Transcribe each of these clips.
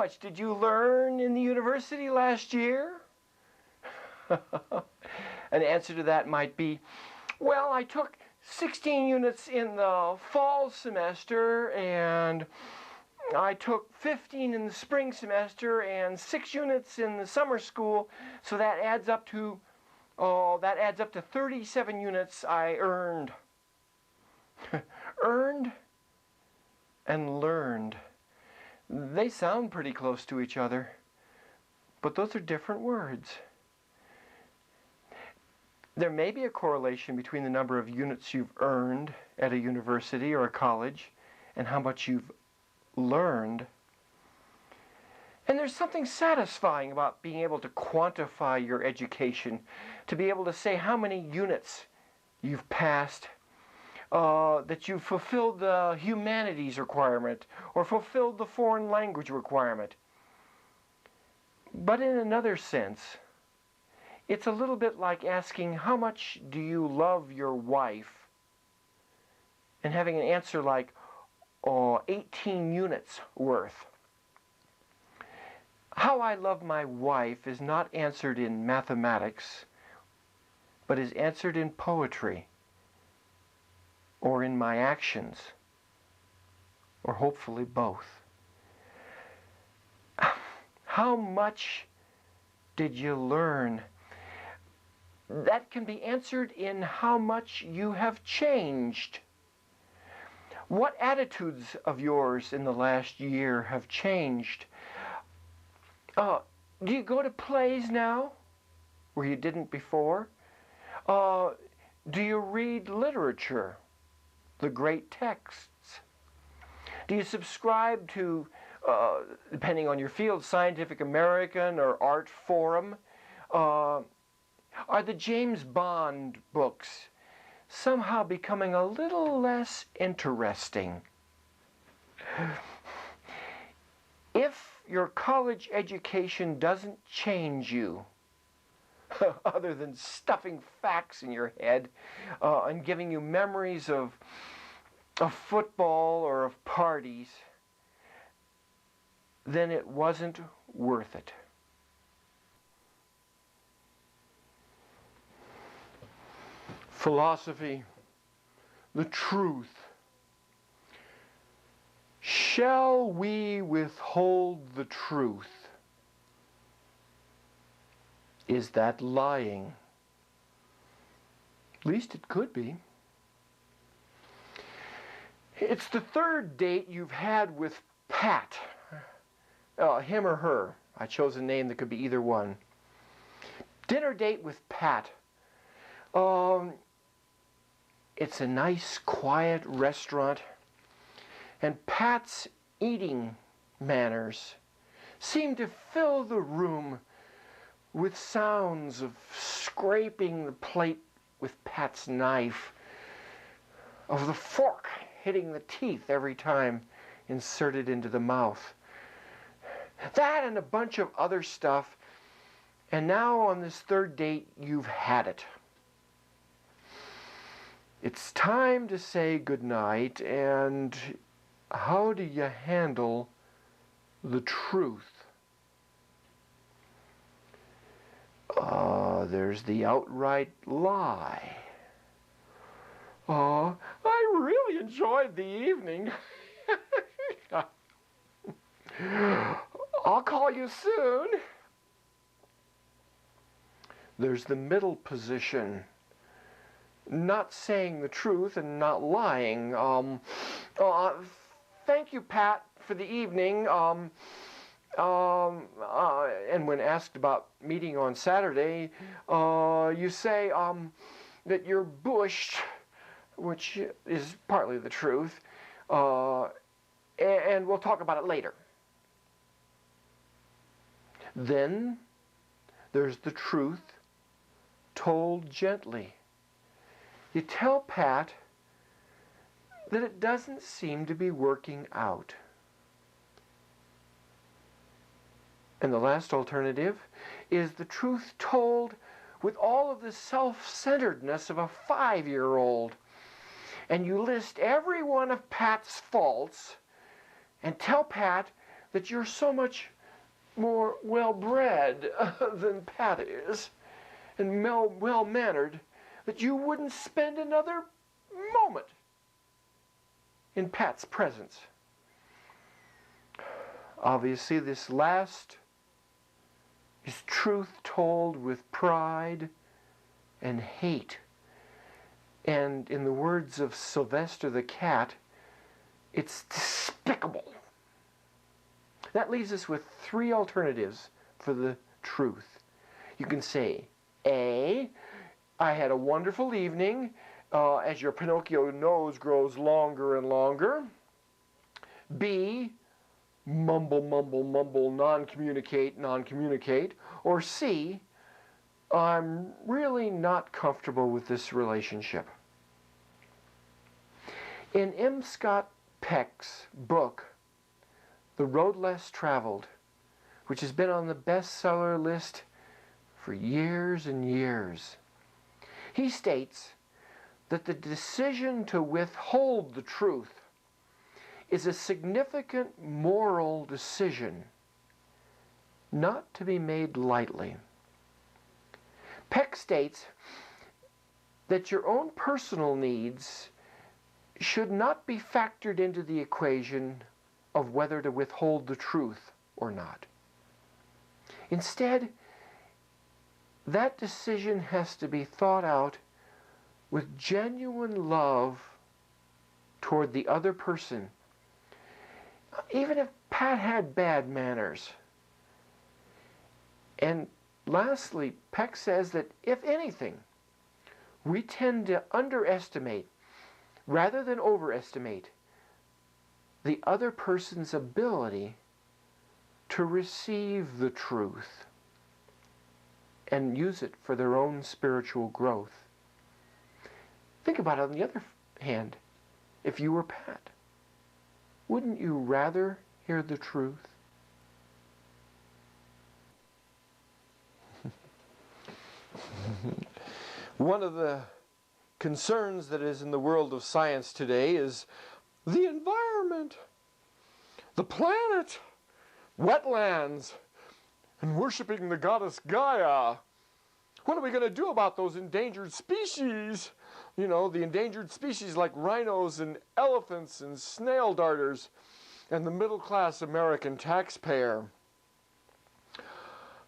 much did you learn in the university last year? An answer to that might be, well, I took 16 units in the fall semester, and I took 15 in the spring semester, and 6 units in the summer school, so that adds up to 37 units I earned. Earned and learned. They sound pretty close to each other, but those are different words. There may be a correlation between the number of units you've earned at a university or a college and how much you've learned. And there's something satisfying about being able to quantify your education, to be able to say how many units you've passed, that you've fulfilled the humanities requirement or fulfilled the foreign language requirement. But in another sense, it's a little bit like asking, how much do you love your wife? And having an answer like, 18 units worth. How I love my wife is not answered in mathematics, but is answered in poetry, or in my actions, or hopefully both. How much did you learn? That can be answered in how much you have changed. What attitudes of yours in the last year have changed? Do you go to plays now, where you didn't before? Do you read literature, the great texts? Do you subscribe to, depending on your field, Scientific American or Art Forum? Are the James Bond books somehow becoming a little less interesting? If your college education doesn't change you, other than stuffing facts in your head and giving you memories of football or of parties, then it wasn't worth it. Philosophy, the truth. Shall we withhold the truth? Is that lying? At least it could be. It's the third date you've had with Pat. Him or her. I chose a name that could be either one. Dinner date with Pat. It's a nice, quiet restaurant, and Pat's eating manners seem to fill the room with sounds of scraping the plate with Pat's knife, of the fork hitting the teeth every time inserted into the mouth. That and a bunch of other stuff, and now on this third date, you've had it. It's time to say goodnight, and how do you handle the truth? There's the outright lie. I really enjoyed the evening. I'll call you soon. There's the middle position. Not saying the truth and not lying. Thank you, Pat, for the evening. And when asked about meeting on Saturday, you say that you're bushed, which is partly the truth, and we'll talk about it later. Then there's the truth told gently. You tell Pat that it doesn't seem to be working out. And the last alternative is the truth told with all of the self-centeredness of a 5-year-old. And you list every one of Pat's faults and tell Pat that you're so much more well-bred than Pat is, and well-mannered, that you wouldn't spend another moment in Pat's presence. Obviously, this last is truth told with pride and hate. And in the words of Sylvester the cat, it's despicable. That leaves us with three alternatives for the truth. You can say, A, I had a wonderful evening as your Pinocchio nose grows longer and longer. B, mumble, mumble, mumble, non-communicate, non-communicate. Or C, I'm really not comfortable with this relationship. In M. Scott Peck's book, The Road Less Traveled, which has been on the bestseller list for years and years, he states that the decision to withhold the truth is a significant moral decision, not to be made lightly. Peck states that your own personal needs should not be factored into the equation of whether to withhold the truth or not. Instead, that decision has to be thought out with genuine love toward the other person, even if Pat had bad manners. And lastly, Peck says that if anything, we tend to underestimate rather than overestimate the other person's ability to receive the truth and use it for their own spiritual growth. Think about it on the other hand. If you were Pat, wouldn't you rather hear the truth? One of the concerns that is in the world of science today is the environment, the planet, wetlands, and worshiping the goddess Gaia. What are we going to do about those endangered species? You know, the endangered species like rhinos and elephants and snail darters and the middle-class American taxpayer.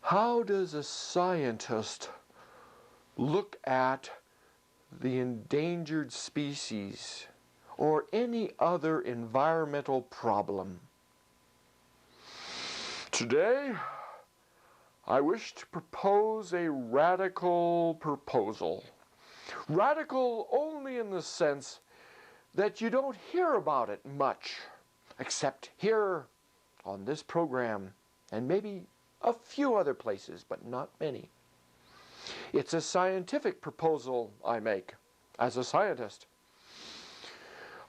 How does a scientist look at the endangered species or any other environmental problem? Today, I wish to propose a radical proposal. Radical only in the sense that you don't hear about it much, except here on this program and maybe a few other places, but not many. It's a scientific proposal I make as a scientist.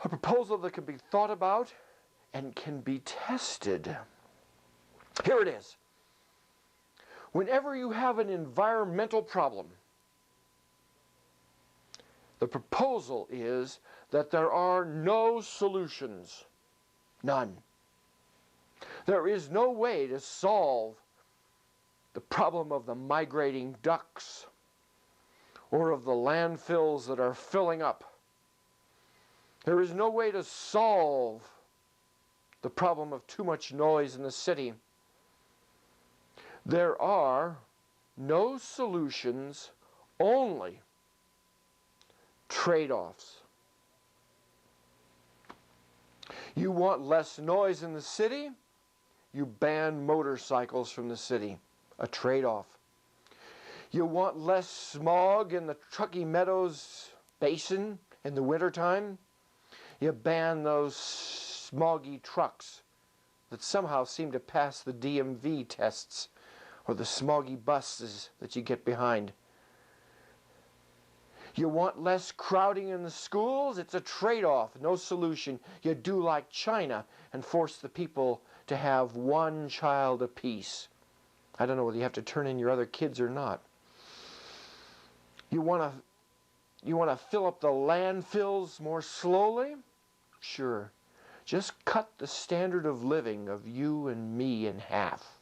A proposal that can be thought about and can be tested. Here it is. Whenever you have an environmental problem, the proposal is that there are no solutions. None. There is no way to solve the problem of the migrating ducks or of the landfills that are filling up. There is no way to solve the problem of too much noise in the city. There are no solutions, only trade-offs. You want less noise in the city? You ban motorcycles from the city. A trade-off. You want less smog in the Truckee Meadows Basin in the wintertime? You ban those smoggy trucks that somehow seem to pass the DMV tests, or the smoggy buses that you get behind. You want less crowding in the schools? It's a trade-off, no solution. You do like China and force the people to have one child apiece. I don't know whether you have to turn in your other kids or not. You want to fill up the landfills more slowly? Sure. Just cut the standard of living of you and me in half.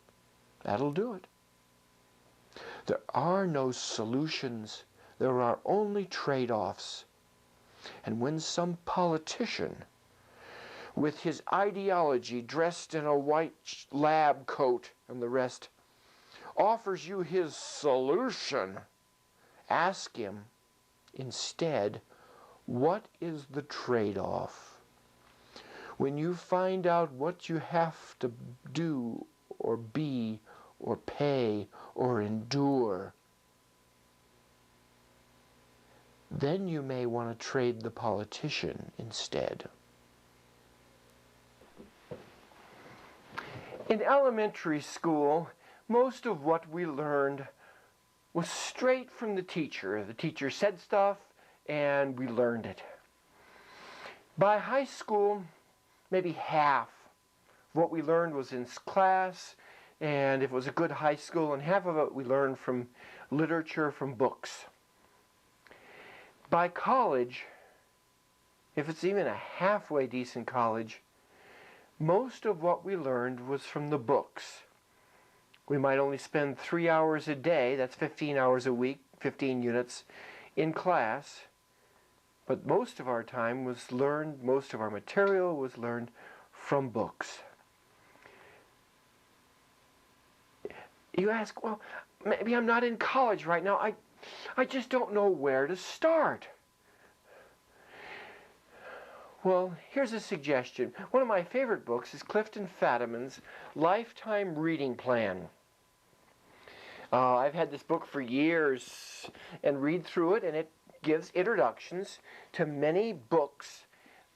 That'll do it. There are no solutions. There are only trade-offs. And when some politician, with his ideology dressed in a white lab coat and the rest, offers you his solution, ask him instead, what is the trade-off? When you find out what you have to do or be or pay or endure, then you may want to trade the politician instead. In elementary school, most of what we learned was straight from the teacher. The teacher said stuff and we learned it. By high school, maybe half of what we learned was in class, and if it was a good high school, and half of it we learned from literature, from books. By college, if it's even a halfway decent college, most of what we learned was from the books. We might only spend 3 hours a day, that's 15 hours a week, 15 units, in class, but most of our time was learned, most of our material was learned from books. You ask, well, maybe I'm not in college right now. I just don't know where to start. Well, here's a suggestion. One of my favorite books is Clifton Fadiman's Lifetime Reading Plan. I've had this book for years and read through it, and it gives introductions to many books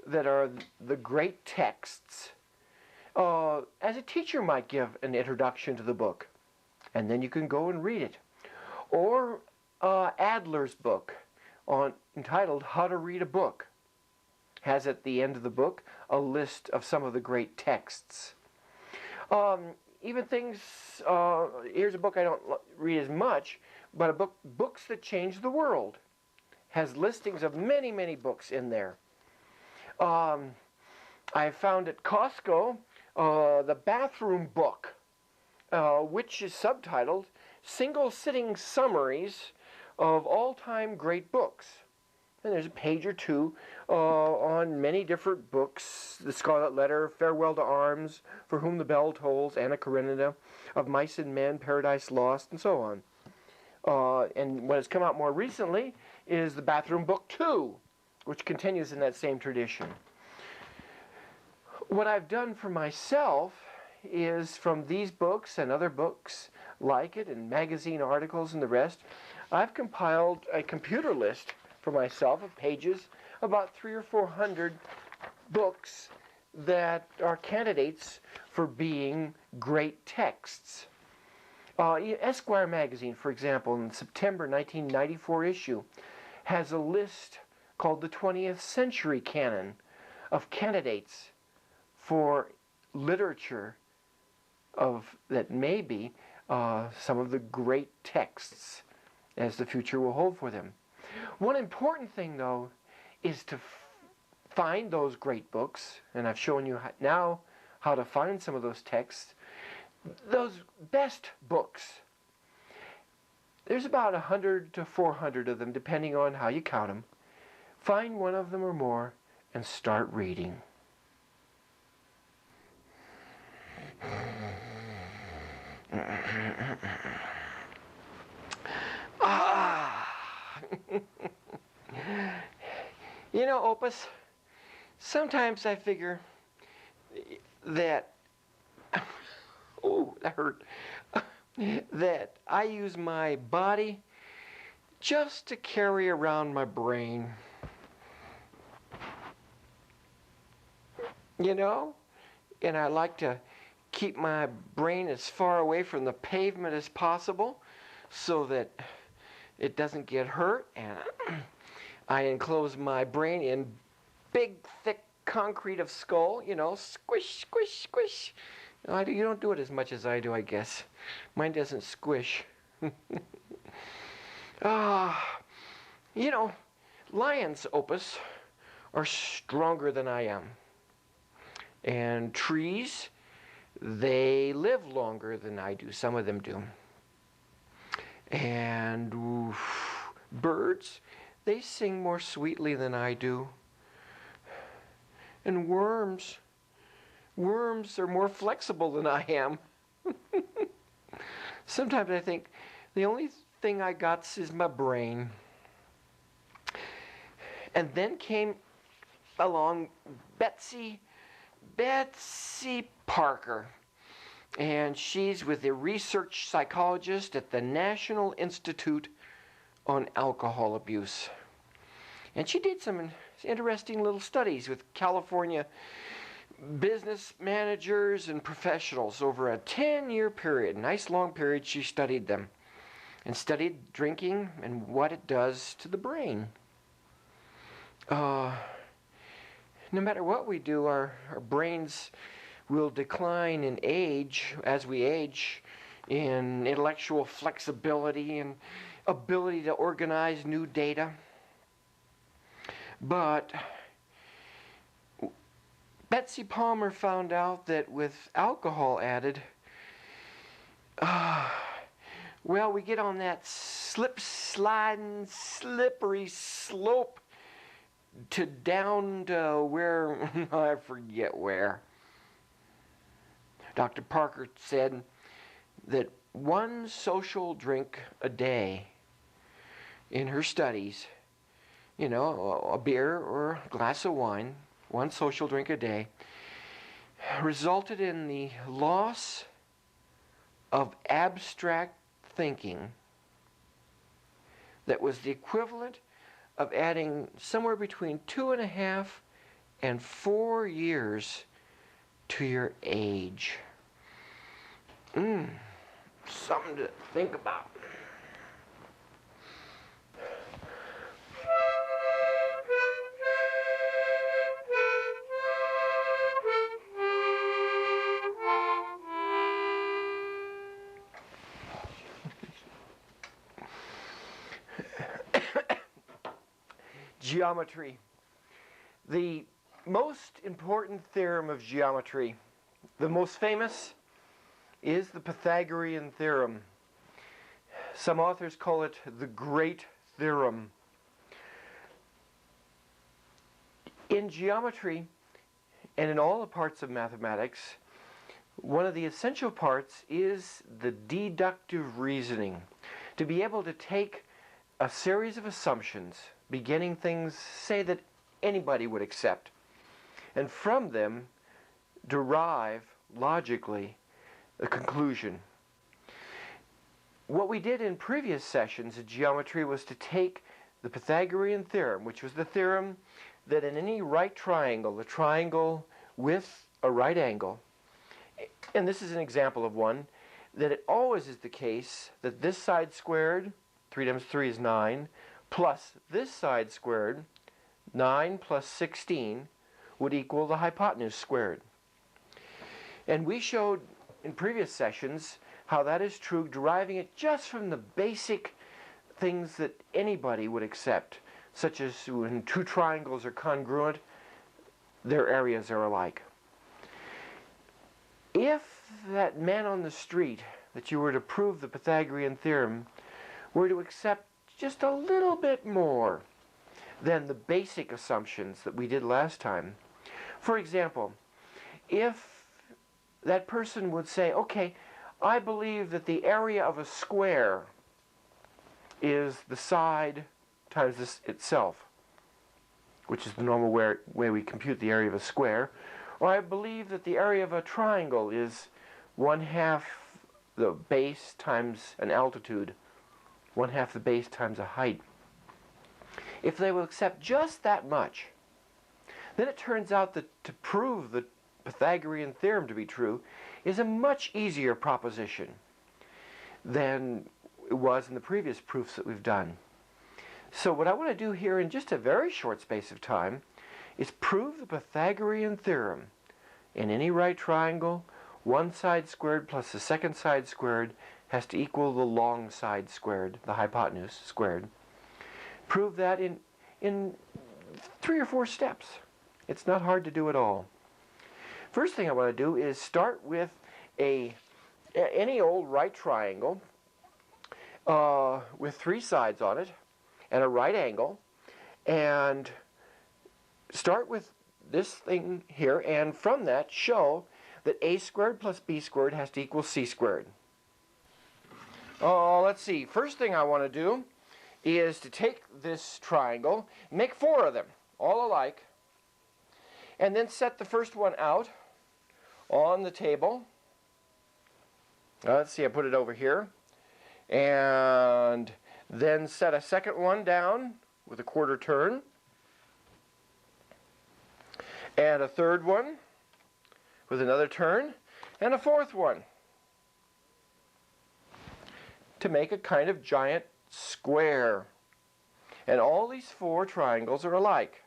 that are the great texts. As a teacher might give an introduction to the book, and then you can go and read it. Or Adler's book entitled How to Read a Book has at the end of the book a list of some of the great texts. Even things, here's a book I don't read as much, but Books That Change the World has listings of many, many books in there. I found at Costco the bathroom book, which is subtitled Single Sitting Summaries of All-Time Great Books. And there's a page or two on many different books: The Scarlet Letter, Farewell to Arms, For Whom the Bell Tolls, Anna Karenina, Of Mice and Men, Paradise Lost, and so on. And what has come out more recently is the Bathroom Book 2, which continues in that same tradition. What I've done for myself is, from these books and other books like it, and magazine articles and the rest, I've compiled a computer list for myself of pages, about 300 or 400 books that are candidates for being great texts. Esquire magazine, for example, in the September 1994 issue, has a list called the 20th Century Canon of candidates for literature that may be some of the great texts as the future will hold for them. One important thing, though, is to find those great books, and I've shown you now how to find some of those texts. Those best books, there's about 100 to 400 of them, depending on how you count them. Find one of them or more and start reading. You know, Opus, sometimes I figure that, oh, that hurt, that I use my body just to carry around my brain. You know? And I like to keep my brain as far away from the pavement as possible so that it doesn't get hurt, and I enclose my brain in big, thick concrete of skull, you know, squish, squish, squish. You don't do it as much as I do, I guess. Mine doesn't squish. You know, lions, Opus, are stronger than I am. And trees They live longer than I do. Some of them do. And birds, they sing more sweetly than I do. And worms are more flexible than I am. Sometimes I think the only thing I got is my brain. And then came along Betsy Parker. And she's with a research psychologist at the National Institute on Alcohol Abuse. And she did some interesting little studies with California business managers and professionals over a 10-year period. Nice long period. She studied them and studied drinking and what it does to the brain. No matter what we do, our brains will decline in age as we age, in intellectual flexibility and ability to organize new data. But Betsy Palmer found out that with alcohol added, well, we get on that sliding, slippery slope to down to where, I forget where. Dr. Parker said that one social drink a day in her studies, you know, a beer or a glass of wine, one social drink a day, resulted in the loss of abstract thinking that was the equivalent of adding somewhere between 2.5 and 4 years to your age. Something to think about. Geometry. The most important theorem of geometry, the most famous, is the Pythagorean theorem. Some authors call it the Great Theorem. In geometry, and in all the parts of mathematics, one of the essential parts is the deductive reasoning. To be able to take a series of assumptions, beginning things, say, that anybody would accept, and from them derive logically a conclusion. What we did in previous sessions of geometry was to take the Pythagorean theorem, which was the theorem that in any right triangle, the triangle with a right angle, and this is an example of one, that it always is the case that this side squared, 3 times 3 is 9, plus this side squared, 9 plus 16, would equal the hypotenuse squared. And we showed in previous sessions how that is true, deriving it just from the basic things that anybody would accept, such as when two triangles are congruent, their areas are alike. If that man on the street that you were to prove the Pythagorean theorem were to accept just a little bit more than the basic assumptions that we did last time. For example, if that person would say, okay, I believe that the area of a square is the side times this itself, which is the normal way we compute the area of a square, or I believe that the area of a triangle is 1/2 the base times an altitude, 1/2 the base times a height. If they will accept just that much, then it turns out that to prove the Pythagorean theorem to be true is a much easier proposition than it was in the previous proofs that we've done. So what I want to do here in just a very short space of time is prove the Pythagorean theorem. In any right triangle, one side squared plus the second side squared has to equal the long side squared, the hypotenuse squared. Prove that in 3 or 4 steps. It's not hard to do at all. First thing I want to do is start with any old right triangle with three sides on it and a right angle, and start with this thing here, and from that show that a squared plus b squared has to equal c squared. Let's see. First thing I want to do is to take this triangle, make four of them, all alike, and then set the first one out on the table. Let's see, I put it over here. And then set a second one down with a quarter turn. And a third one with another turn. And a fourth one to make a kind of giant square. And all these four triangles are alike.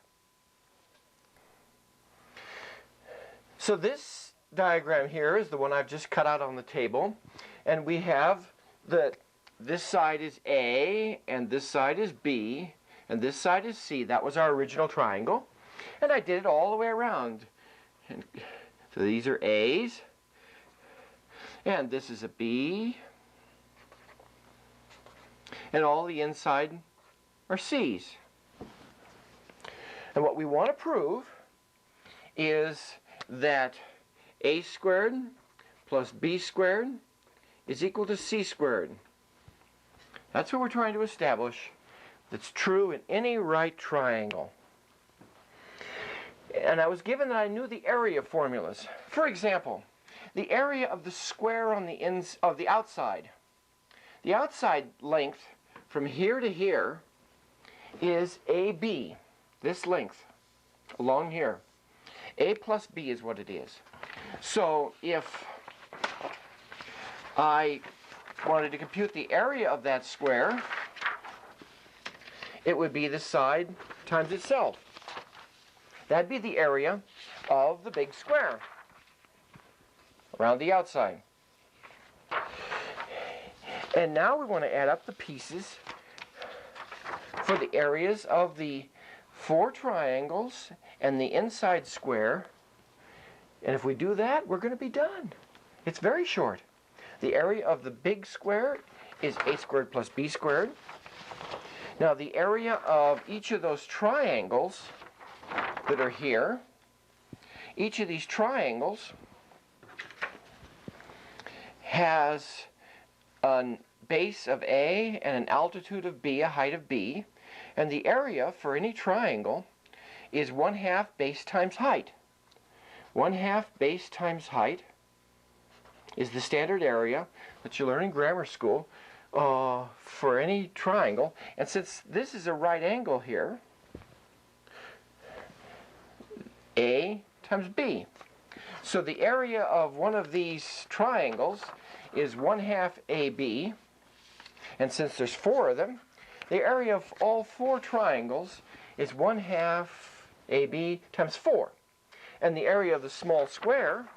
So this diagram here is the one I've just cut out on the table. And we have this side is A, and this side is B, and this side is C. That was our original triangle. And I did it all the way around. And so these are A's, and this is a B, and all the inside are C's. And what we want to prove is that a squared plus b squared is equal to c squared. That's what we're trying to establish. That's true in any right triangle. And I was given that I knew the area formulas. For example, the area of the square on the outside. The outside length from here to here is AB, this length along here. A plus B is what it is. So if I wanted to compute the area of that square, it would be the side times itself. That'd be the area of the big square around the outside. And now we want to add up the pieces for the areas of the four triangles and the inside square. And if we do that, we're going to be done. It's very short. The area of the big square is a squared plus b squared. Now the area of each of those triangles that are here, each of these triangles has a base of A and an altitude of B, a height of B, and the area for any triangle is 1/2 base times height. 1/2 base times height is the standard area that you learn in grammar school for any triangle. And since this is a right angle here, A times B. So the area of one of these triangles is 1/2 AB. And since there's four of them, the area of all four triangles is 1/2 AB times 4. And the area of the small square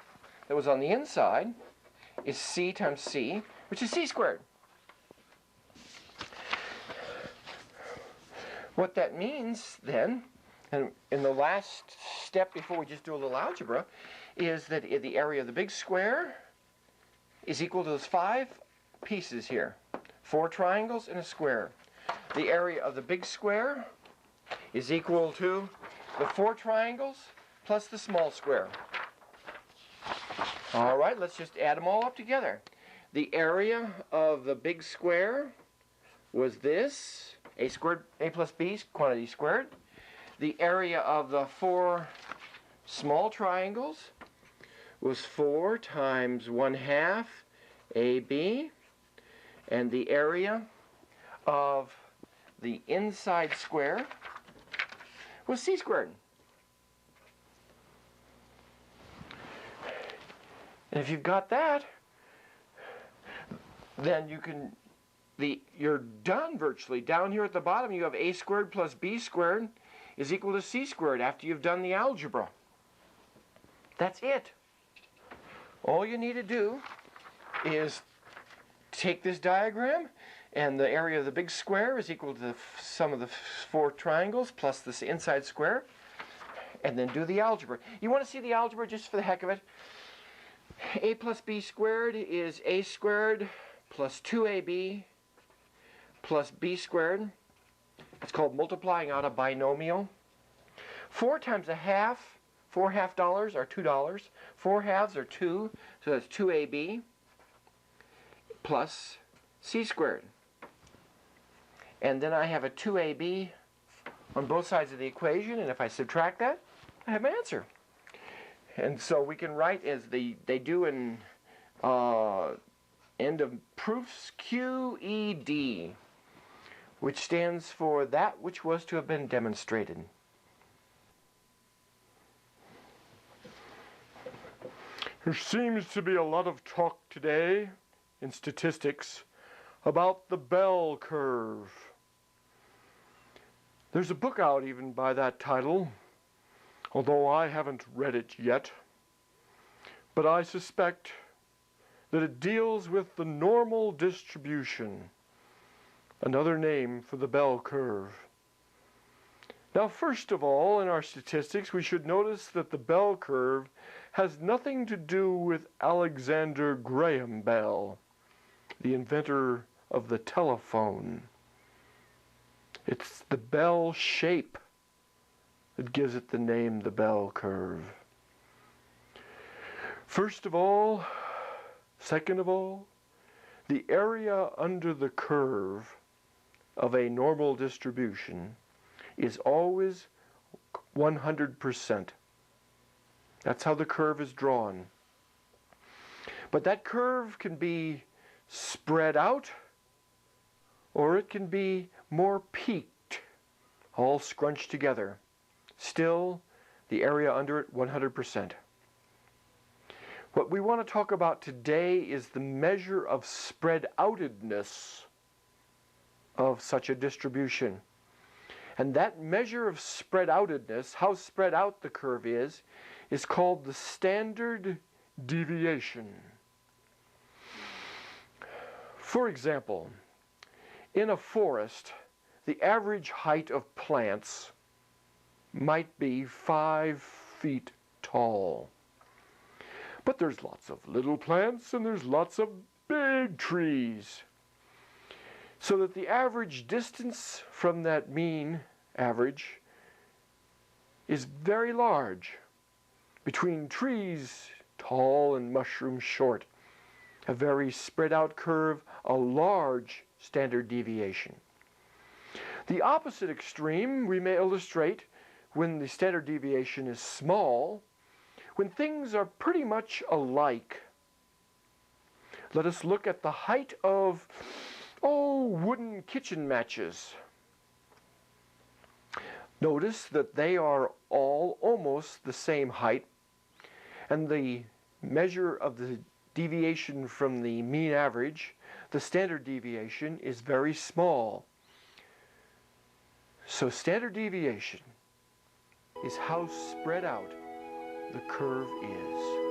that was on the inside is C times C, which is C squared. What that means then, and in the last step before we just do a little algebra, is that the area of the big square is equal to those 5 pieces here. 4 triangles and a square. The area of the big square is equal to the 4 triangles plus the small square. All right, let's just add them all up together. The area of the big square was this, a squared, a plus b, quantity squared. The area of the 4 small triangles was 4 times 1/2 AB, and the area of the inside square was c squared. And if you've got that, then you're done virtually. Down here at the bottom you have a squared plus b squared is equal to c squared after you've done the algebra. That's it. All you need to do is take this diagram, and the area of the big square is equal to the sum of the 4 triangles plus this inside square, and then do the algebra. You want to see the algebra just for the heck of it? A plus b squared is a squared plus 2ab plus b squared. It's called multiplying out a binomial. 4 times a half, 4 half dollars are $2. 4 halves are 2, so that's 2ab plus c squared. And then I have a 2ab on both sides of the equation, and if I subtract that, I have my answer. And so we can write as they do in end of proofs, QED, which stands for that which was to have been demonstrated. There seems to be a lot of talk today in statistics about the bell curve. There's a book out even by that title, although I haven't read it yet. But I suspect that it deals with the normal distribution, another name for the bell curve. Now, first of all, in our statistics, we should notice that the bell curve has nothing to do with Alexander Graham Bell, the inventor of the telephone. It's the bell shape that gives it the name the bell curve. First of all, second of all, the area under the curve of a normal distribution is always 100%. That's how the curve is drawn. But that curve can be spread out, or it can be more peaked, all scrunched together. Still, the area under it 100%. What we want to talk about today is the measure of spread outedness of such a distribution. And that measure of spread outedness, how spread out the curve is called the standard deviation. For example, in a forest, the average height of plants might be 5 feet tall. But there's lots of little plants and there's lots of big trees. So that the average distance from that mean average is very large. Between trees tall and mushrooms short, a very spread out curve, a large standard deviation. The opposite extreme we may illustrate when the standard deviation is small, when things are pretty much alike. Let us look at the height of, wooden kitchen matches. Notice that they are all almost the same height, and the measure of the deviation from the mean average, the standard deviation, is very small. So standard deviation is how spread out the curve is.